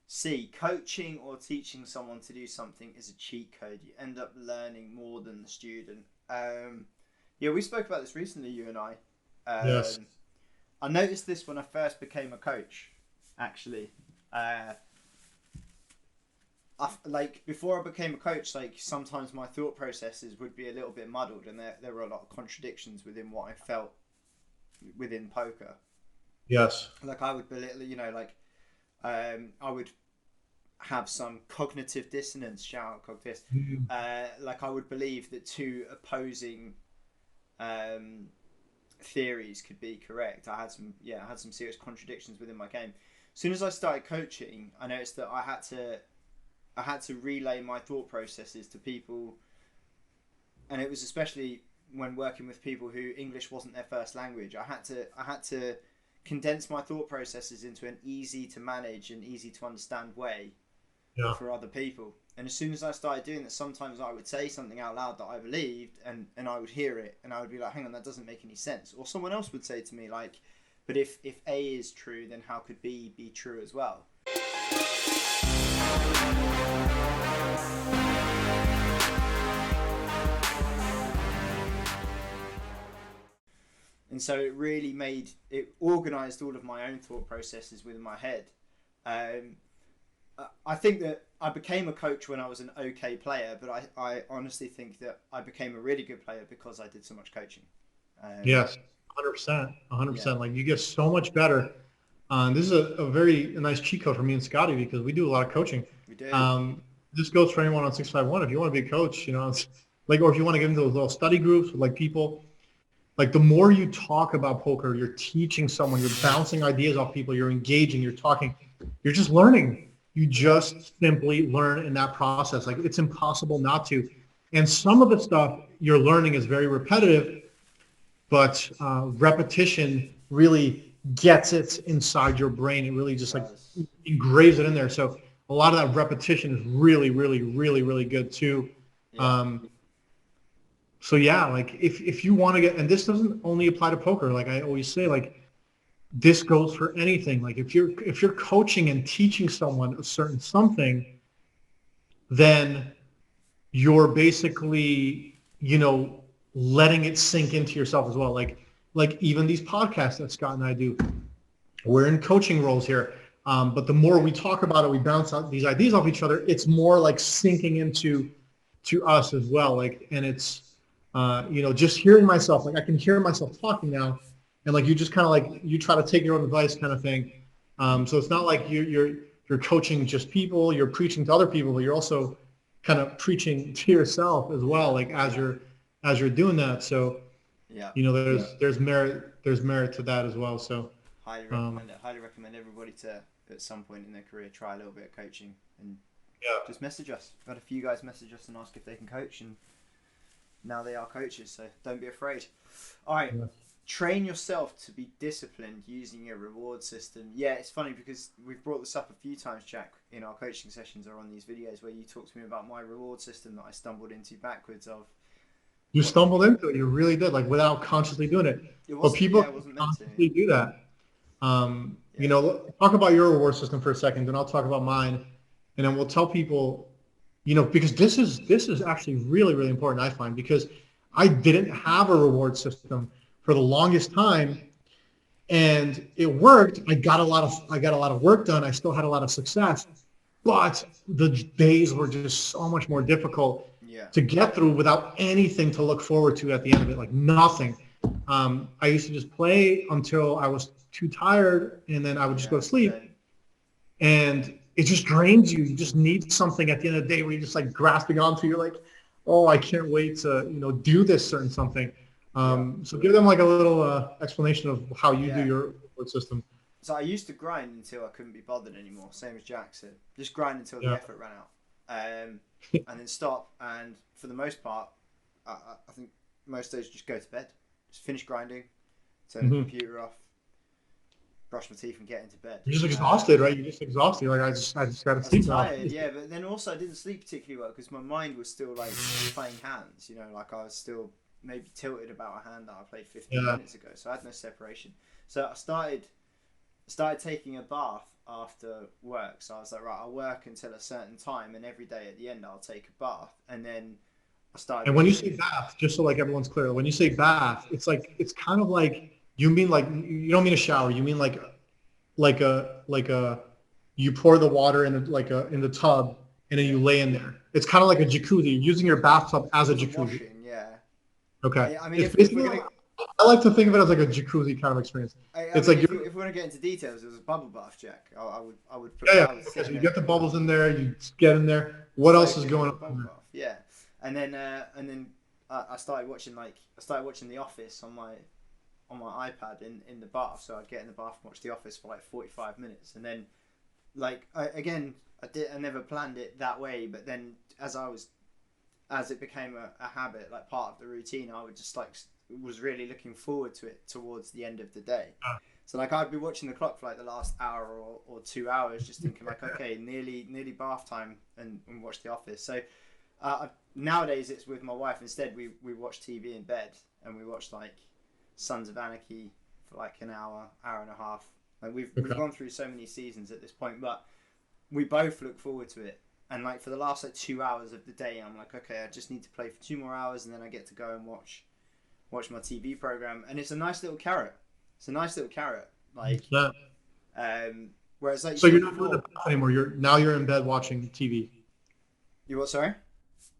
see coaching or teaching someone to do something is a cheat code. You end up learning more than the student. Yeah, we spoke about this recently, you and I. Yes. I noticed this when I first became a coach, actually. Uh, like before I became a coach, like sometimes my thought processes would be a little bit muddled, and there were a lot of contradictions within what I felt within poker. Yes. Like I would belittle, like I would have some cognitive dissonance. Shout out cognitive. Mhm. Like I would believe that two opposing um, theories could be correct. I had some serious contradictions within my game. As soon as I started coaching, I noticed that I had to relay my thought processes to people, and it was especially when working with people who English wasn't their first language. I had to condense my thought processes into an easy to manage and easy to understand way Yeah. for other people. And as soon as I started doing that, sometimes I would say something out loud that I believed, and I would hear it, and I would be like, "Hang on, that doesn't make any sense." Or someone else would say to me like, "But if A is true, then how could B be true as well?" And so it really made it organized all of my own thought processes within my head. Um, I think that I became a coach when I was an okay player, but I honestly think that I became a really good player because I did so much coaching. Um, Yes. 100%. yeah, 100%. Like you get so much better. This is a very nice cheat code for me and Scotty because we do a lot of coaching. we do. Um, this goes for anyone on 651. If you want to be a coach, it's like, or if you want to get into those little study groups with like people, like the more you talk about poker, you're teaching someone, you're bouncing ideas off people, you're engaging, you're talking, you're just learning. You Yeah, just simply learn in that process. Like it's impossible not to. And some of the stuff you're learning is very repetitive, but repetition really gets it inside your brain. It really it just like does. engraves it in there. So a lot of that repetition is really, really, really, really good too. Yeah, Um, so yeah, like if you want to get, and this doesn't only apply to poker. Like I always say, like this goes for anything. Like if you're coaching and teaching someone a certain something, then you're basically, letting it sink into yourself as well. Like even these podcasts that Scott and I do, we're in coaching roles here. But the more we talk about it, we bounce out these ideas off each other. It's more like sinking into to us as well. Like, and it's just hearing myself. Like I can hear myself talking now, and like you just kind of like you try to take your own advice, kind of thing. mm, So it's not like you're coaching just people. You're preaching to other people, but you're also kind of preaching to yourself as well. Like yeah, as you're doing that. So yeah. there's merit to that as well. So. Highly Um, recommend it. Highly recommend everybody to at some point in their career try a little bit of coaching and yeah. just message us. We've had a few guys message us and ask if they can coach, and now they are coaches. So don't be afraid. All right, Yeah. train yourself to be disciplined using a reward system. Yeah, it's funny because we've brought this up a few times, Jack, in our coaching sessions or on these videos where you talk to me about my reward system that I stumbled into backwards of You what stumbled into it. You really did, like without consciously doing it. it But wasn't. people Yeah, it can wasn't meant to. consciously do that. Yeah, Talk about your reward system for a second, then I'll talk about mine, and then we'll tell people, because this is actually really really important. I find because I didn't have a reward system for the longest time, and it worked. I got a lot of work done. I still had a lot of success, but the days were just so much more difficult yeah, to get through without anything to look forward to at the end of it, like nothing. I used to just play until I was too tired, and then I would just go yeah. to sleep, Same. and it just drains you. You just need something at the end of the day where you're just like grasping onto. You're like, oh, I can't wait to do this certain something. Yeah, So give them like a little explanation of how you do yeah. your reward system. So I used to grind until I couldn't be bothered anymore. Same as Jack said. Just grind until the Yeah. effort ran out, and then stop. And for the most part, I think most days just go to bed. Just finish grinding, turn the Hmm. computer off, brush my teeth, and get into bed. You're just exhausted, right? You're just exhausted. Like I just got to I was sleep now. tired, yeah, but then also I didn't sleep particularly well because my mind was still like playing hands. Like I was still maybe tilted about a hand that I played 15 Yeah. minutes ago. So I had no separation. So I started taking a bath after work. So I was like, right, I'll work until a certain time, and every day at the end I'll take a bath. And then I started And when you watching. say bath, just so like everyone's clear, when you say bath, it's like it's kind of like you mean like you don't mean a shower. You mean like a you pour the water in in the tub and then Yeah, you lay in there. It's kind of like a jacuzzi. You're using your bathtub as a for the jacuzzi. washing. Yeah. Okay. I mean, It's if we're basically gonna like I like to think of it as like a jacuzzi kind of experience. I It's mean, like if you're we want to get into details, it was a bubble bath, Jack. I would put yeah, yeah. I would Okay, sit so in you it, get the bubbles in there, you get in there. What else is soak in going with a on bubble in there? bath. Yeah, and then I started watching The Office on my iPad in the bath. So I'd get in the bath and watch The Office for like 45 minutes, and then I never planned it that way, but then as it became a habit, like part of the routine, I would just like was really looking forward to it towards the end of the day. Ah, So like I'd be watching the clock for like the last hour or 2 hours, just thinking like, okay, nearly bath time, and watch The Office. So nowadays it's with my wife instead. We watch TV in bed, and we watch like Sons of Anarchy for like an hour and a half. Like we've okay. gone through so many seasons at this point, but we both look forward to it. And like for the last like 2 hours of the day, I'm like, okay, I just need to play for 2 more hours, and then I get to go and watch my TV program, and it's a nice little carrot. It's a nice little carrot. Like, Yeah. whereas like you So you're said not doing the before, bath anymore. You're in bed watching TV. you what? Sorry,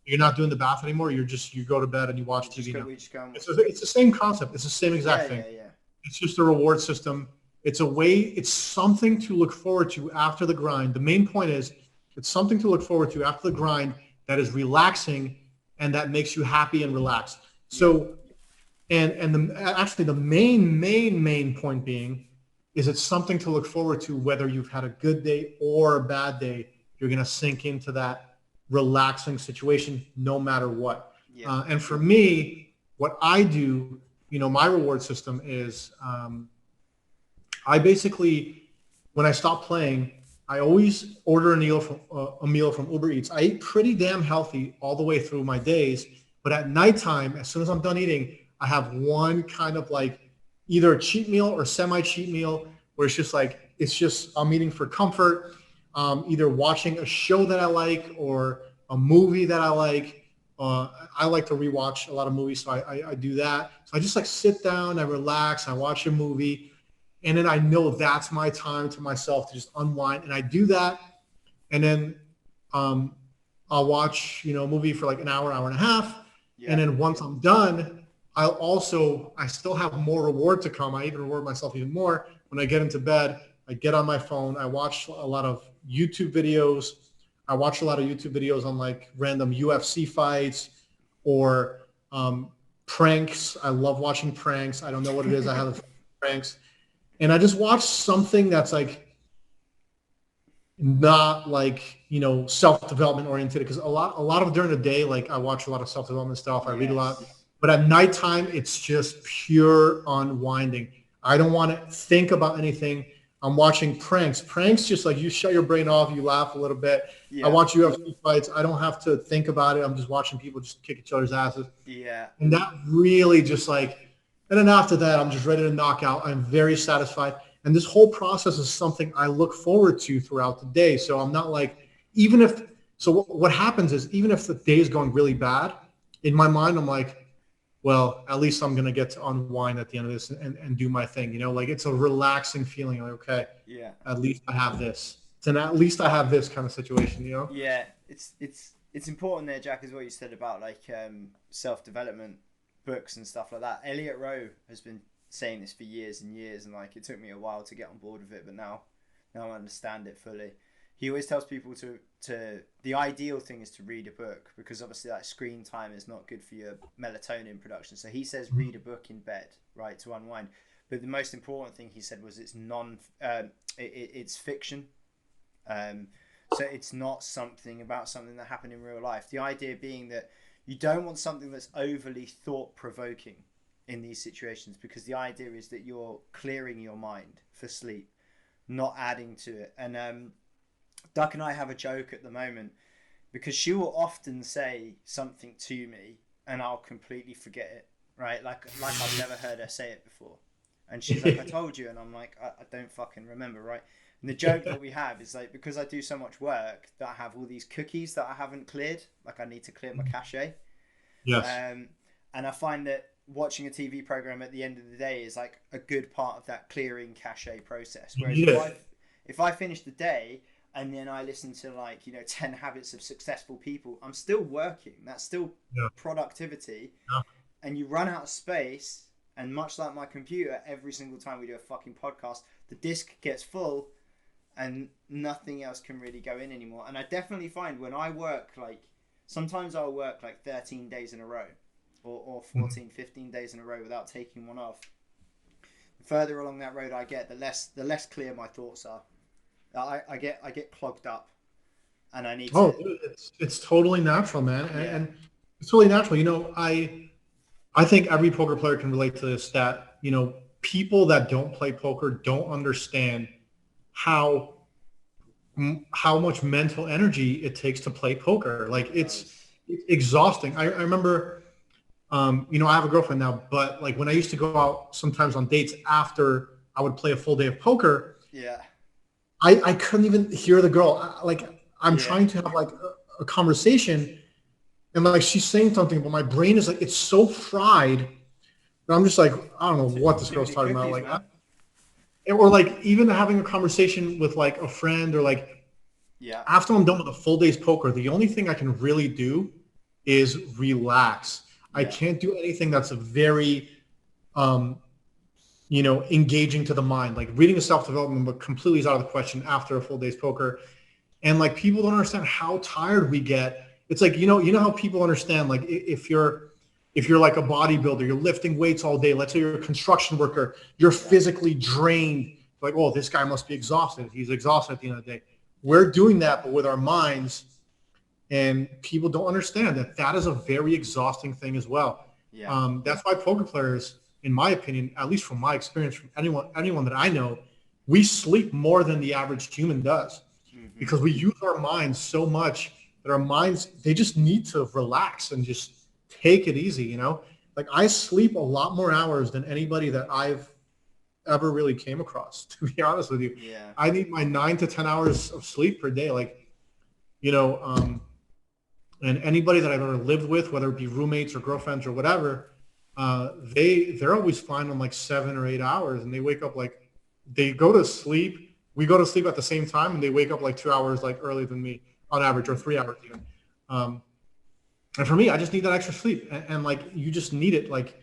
You're not doing the bath anymore. You go to bed and you watch TV now. we just go and It's the same concept. It's the same exact yeah, thing. yeah, yeah, It's just a reward system. It's a way. It's something to look forward to after the grind. The main point is it's something to look forward to after the grind that is relaxing and that makes you happy and relaxed. yeah, So and actually the main point being is it's something to look forward to whether you've had a good day or a bad day. You're going to sink into that relaxing situation no matter what. yeah, And for me, what I do, my reward system is I basically, when I stop playing, I always order a meal from Uber Eats. I eat pretty damn healthy all the way through my days, but at nighttime, as soon as I'm done eating, I have one kind of like either a cheat meal or semi-cheat meal where it's just I'm eating for comfort, either watching a show that I like or a movie that I like. I like to rewatch a lot of movies, so I do that. So I just like sit down, I relax, I watch a movie, and then I know that's my time to myself to just unwind. And I do that, and then um, I'll watch a movie for like an hour and a half, and yeah, then once I'm done, I still have more reward to come. I even reward myself even more when I get into bed. I get on my phone. I watch a lot of YouTube videos. I watch a lot of YouTube videos on like random UFC fights or pranks. I love watching pranks. I don't know what it is. I have pranks, and I just watch something that's like not like self-development oriented because a lot of during the day like I watch a lot of self-development stuff, I read a lot, yes, but at nighttime it's just pure unwinding. I don't want to think about anything. I'm watching pranks just like you shut your brain off, you laugh a little bit. I yeah, watch UFC fights, I don't have to think about it. I'm just watching people just kick each other's asses, yeah, and that really just like, and then after that, I'm just ready to knock out. I'm very satisfied. And this whole process is something I look forward to throughout the day. So I'm not like, even if, so what happens is, even if the day is going really bad, in my mind, I'm like, well, at least I'm going to get to unwind at the end of this and do my thing. Like it's a relaxing feeling. Like, okay, yeah, at least I have this. And at least I have this kind of situation. yeah. It's important there, Jack, is what you said about like self development books and stuff like that. Elliot Rowe has been saying this for years and years, and like it took me a while to get on board with it, but now I understand it fully. He always tells people to the ideal thing is to read a book, because obviously like screen time is not good for your melatonin production. So he says read a book in bed, right, to unwind. But the most important thing he said was it's fiction. Um, so it's not something about something that happened in real life. The idea being that you don't want something that's overly thought provoking in these situations, because the idea is that you're clearing your mind for sleep, not adding to it. And Duck and I have a joke at the moment, because she will often say something to me and I'll completely forget it, right? Like I've never heard her say it before. And she's like, I told you. And I'm like, I don't fucking remember, right? And the joke that we have is like, because I do so much work, that I have all these cookies that I haven't cleared. Like I need to clear my cache. Yes. Um, and I find that watching a TV program at the end of the day is like a good part of that clearing cache process. You Whereas need it. if I finish the day and then I listen to like 10 Habits of Successful People, I'm still working. That's still Yeah. productivity, Yeah. and you run out of space. And much like my computer, every single time we do a fucking podcast, the disk gets full, and nothing else can really go in anymore. And I definitely find when I work, like sometimes I'll work like 13 days in a row, or Mhm. 14, 15 days in a row without taking one off. The further along that road I get, the less clear my thoughts are. I get clogged up, and I need Oh, to. dude, it's totally natural, man, Yeah. and it's totally natural. I think every poker player can relate to this. That people that don't play poker don't understand how how much mental energy it takes to play poker. Like It it's, does. it's exhausting. I remember, I have a girlfriend now, but like when I used to go out sometimes on dates after I would play a full day of poker, Yeah. I couldn't even hear the girl. Like I'm Yeah. trying to have like a conversation, and like she's saying something, but my brain is like it's so fried that I'm just like I don't know what this Too girl's many talking about. cookies, Like, man. or like even having a conversation with like a friend or like Yeah. after I'm done with a full day's poker, the only thing I can really do is relax. I Yeah. can't do anything that's very, um, engaging to the mind. Like reading a self-development book completely is out of the question after a full day's poker. And like people don't understand how tired we get. It's like you know how people understand like if you're like a bodybuilder, you're lifting weights all day. Let's say you're a construction worker, you're Yeah. physically drained. Like, oh, this guy must be exhausted. He's exhausted at the end of the day. Yeah. We're doing that, but with our minds, and people don't understand that that is a very exhausting thing as well. Yeah. That's why poker players, in my opinion, at least from my experience, from anyone that I know, we sleep more than the average human does Mhm. because we use our minds so much that our minds they just need to relax and just take it easy. Like I sleep a lot more hours than anybody that I've ever really came across. To be honest with you, Yeah. I need my 9 to 10 hours of sleep per day. Like you know, and anybody that I've ever lived with, whether it be roommates or girlfriends or whatever, they're always fine on like 7 or 8 hours, and they wake up like they go to sleep. We go to sleep at the same time, and they wake up like 2 hours like earlier than me on average, or Mm. 3 hours even. Um, and for me, I just need that extra sleep, and like you just need it. Like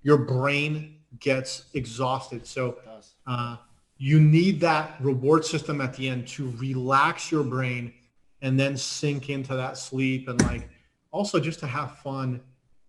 your brain gets exhausted, so It does. uh, you need that reward system at the end to relax your brain and then sink into that sleep and like also just to have fun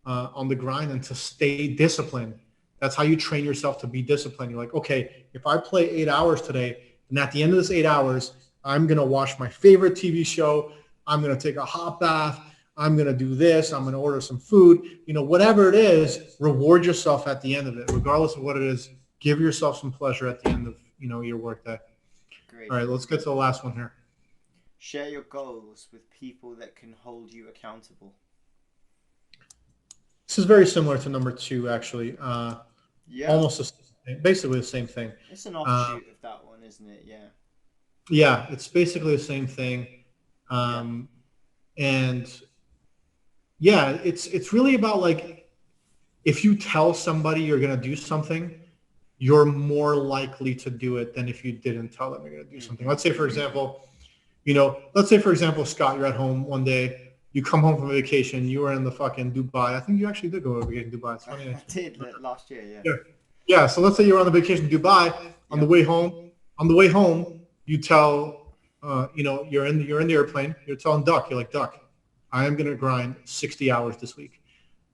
on the grind and to stay disciplined. That's how you train yourself to be disciplined. You're like, okay, if I play 8 hours today, and at the end of this 8 hours, I'm gonna watch my favorite TV show. I'm gonna take a hot bath. I'm gonna do this. I'm gonna order some food. Whatever it is, reward yourself at the end of it, regardless of what it is. Give yourself some pleasure at the end of your workday. Agreed. All right, let's get to the last one here. Share your goals with people that can hold you accountable. This is very similar to number two, actually. Yeah. Almost the same thing, basically the same thing. It's an Uh, offshoot of that one, isn't it? Yeah. yeah, it's basically the same thing. Yeah. Um, and yeah, it's really about like if you tell somebody you're gonna do something, you're more likely to do it than if you didn't tell them you're gonna do something. Mhm. Let's say for example, Scott, you're at home one day, you come home from vacation, you were in the fucking Dubai. I think you actually did go on vacation in Dubai. It's funny. I did last year. Yeah. Yeah. Yeah. So let's say you're on the vacation in Dubai. On the Yep. way home, you tell, you're in the airplane. You're telling Duck, you're like, Duck, I am gonna grind 60 hours this week.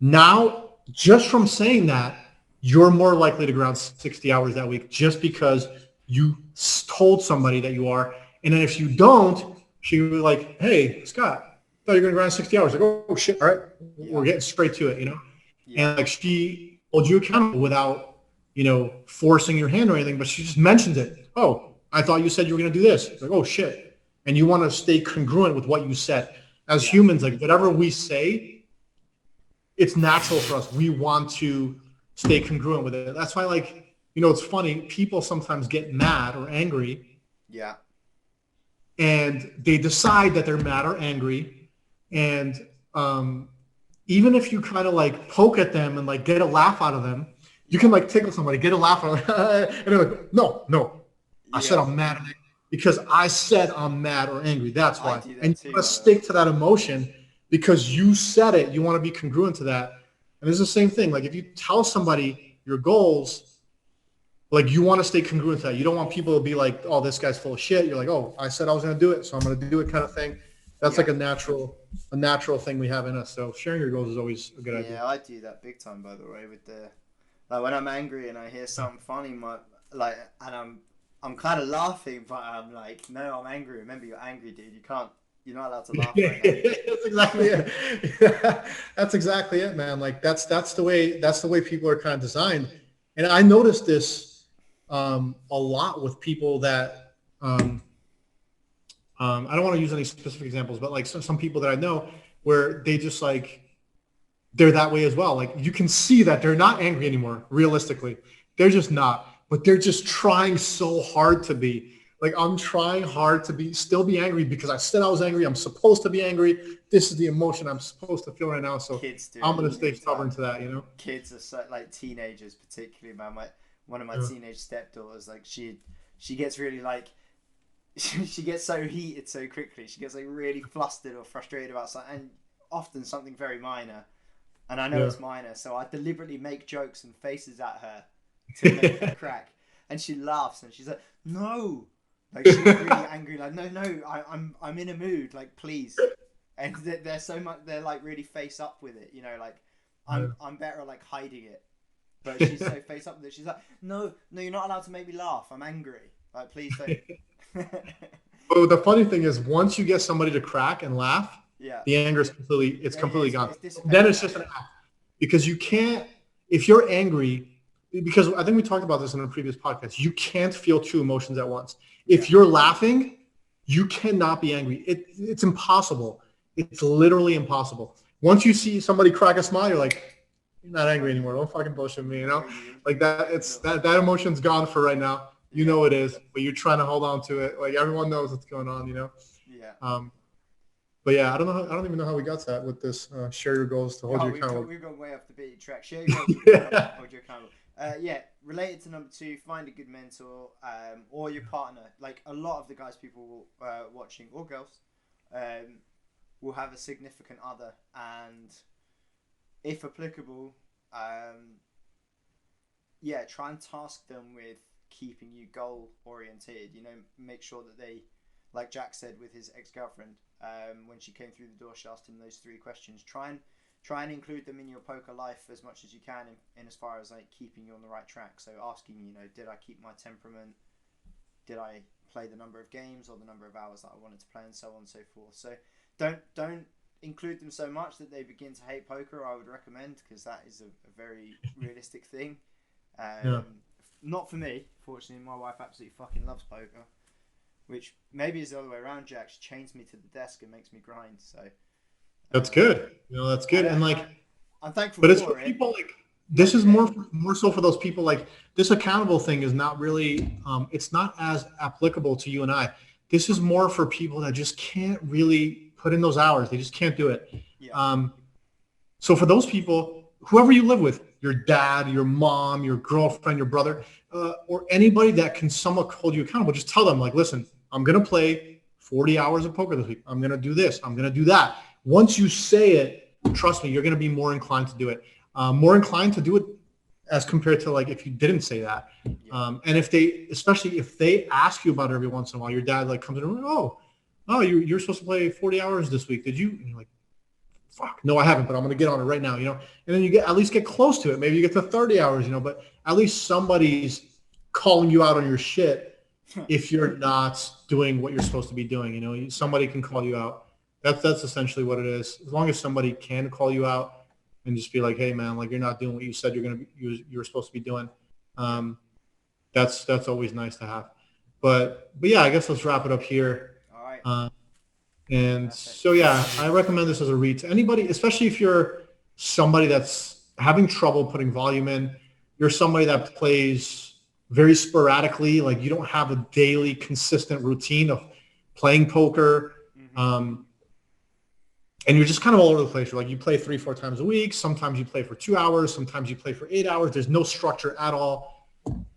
Now, just from saying that, you're more likely to grind 60 hours that week just because you told somebody that you are. And then if you don't, she would be like, hey, Scott, I thought you were gonna grind 60 hours. Like, oh shit, all right, we're Yeah. getting straight to it. Yeah. And like she holds you accountable without, forcing your hand or anything, but she just mentions it. Oh, I thought you said you were going to do this. It's like, oh shit. And you want to stay congruent with what you said. As Yeah. humans, like whatever we say, it's natural for us. We want to stay congruent with it. That's why, like, it's funny. People sometimes get mad or angry Yeah. and they decide that they're mad or angry, and even if you kind of like poke at them and like get a laugh out of them, you can like tickle somebody, get a laugh out of them, and they're like, no, I said Yeah. I'm mad because I said I'm mad or angry. That's I why. do And that you too, want by to the way. stick to that emotion because you said it. You want to be congruent to that. And it's the same thing. Like if you tell somebody your goals, like you want to stay congruent to that. You don't want people to be like, oh, this guy's full of shit. You're like, oh, I said I was going to do it, so I'm going to do it, kind of thing. That's like Yeah. a natural thing we have in us. So sharing your goals is always a good idea. Yeah, I do that big time, by the way, with the like when I'm angry and I hear something funny, my like, and I'm kind of laughing, but I'm like, no, I'm angry. Remember, you're angry, dude. You're not allowed to laugh right now. That's exactly it. That's exactly it, man. Like that's the way people are kind of designed. And I noticed this a lot with people that I don't want to use any specific examples, but like some people that I know where they just like they're that way as well. Like you can see that they're not angry anymore. Realistically, they're just not. But they're just trying so hard to be. Like I'm trying hard to still be angry because I said I was angry. I'm supposed to be angry. This is the emotion I'm supposed to feel right now. So Kids do I'm it gonna stay big stubborn time. to that. You know. Kids are so like teenagers, particularly, man. One of my Yeah. teenage stepdaughters, like she gets really like she gets so heated so quickly. She gets like really flustered or frustrated about something, and often something very minor. And I know Yeah. it's minor, so I deliberately make jokes and faces at her to make her crack. And she laughs and she's like, "No!" Like she gets really angry, like, "No, no, I'm in a mood, like please." And they're so much, they're like really face up with it, you know, like I'm better at like hiding it, but she's so face up with it. She's like, "No, no, you're not allowed to make me laugh. I'm angry. Like please don't." But the funny thing is, once you get somebody to crack and laugh, Yeah, the anger is yeah, yeah. completely gone. It's Then dissipated it's now. just an Yeah, act because you can't. If you're angry, because I think we talked about this in a previous podcast, you can't feel two emotions at once. yeah, If you're laughing, you cannot be angry. It's impossible. It's literally impossible. Once you see somebody crack a smile, you're like, you're not angry right. anymore. Don't fucking bullshit me, you know? Or you, Like that. It's no, that emotion's gone for right now. You yeah, know it is, but you're trying to hold on to it. Like everyone knows what's going on, you know. yeah. Um, but yeah, I don't even know how we got to that with this. Share your goals to hold Oh, you accountable. we've gone way off the beaten track. Share your goals to Yeah. hold you accountable. Yeah, related to number two, find a good mentor, or your partner. Like a lot of the guys people watching or girls, um, will have a significant other, and if applicable, um, yeah, try and task them with keeping you goal oriented. You know, make sure that they, like Jack said with his ex girlfriend, when she came through the door, she asked him those three questions. Try and include them in your poker life as much as you can, in as far as like keeping you on the right track. So asking, you know, did I keep my temperament? Did I play the number of games or the number of hours that I wanted to play, and so on and so forth. So don't include them so much that they begin to hate poker. I would recommend, because that is a very realistic thing. Yeah. Not for me, fortunately. My wife absolutely fucking loves poker, which maybe is the other way around. Jack, she chains me to the desk and makes me grind. So That's um, good. You know, that's good. And like, I'm thankful but it's for for it. people like this Not is yet. more so for those people like this accountable thing is not really it's not as applicable to you and I. This is more for people that just can't really put in those hours. They just can't do it. Yeah, Um, so for those people, whoever you live with, your dad, your mom, your girlfriend, your brother, or anybody that can somewhat hold you accountable, just tell them like, listen, I'm going to play 40 hours of poker this week. I'm going to do this. I'm going to do that. Once you say it, trust me, you're going to be more inclined to do it. More inclined to do it as compared to like if you didn't say that. yeah, And if they, especially if they ask you about it every once in a while, your dad like comes in and oh, you're supposed to play 40 hours this week. Did you? And you're like, fuck, no, I haven't, but I'm going to get on it right now, you know? And then you get, at least get close to it. Maybe you get to 30 hours, you know, but at least somebody's calling you out on your shit if you're not doing what you're supposed to be doing, you know? yeah, Somebody can call you out. That's essentially what it is. As long as somebody can call you out and just be like, hey man, like you're not doing what you said you were supposed to be doing. yeah. Um, that's always nice to have. But yeah, I guess let's wrap it up here. All right, Uh, and perfect. so, yeah, I recommend this as a read to anybody, especially if you're somebody that's having trouble putting volume in. You're somebody that plays very sporadically. Like you don't have a daily consistent routine of playing poker. And you're just kind of all over the place. You're like, you play 3-4 times a week. Sometimes you play for 2 hours. Sometimes you play for 8 hours. There's no structure at all.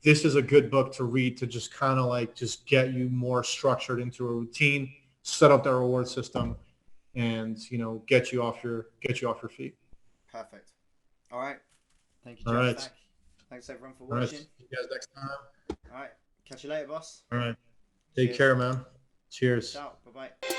This is a good book to read to just kind of like just get you more structured into a routine, set up that reward system, and get you off your feet. Perfect. All right. Thank you, All Jeff. right. Thanks everyone for All right. watching. See you guys next time. All right. Catch you later, boss. All right. Take Cheers. care, man. Cheers. Ciao. Bye bye.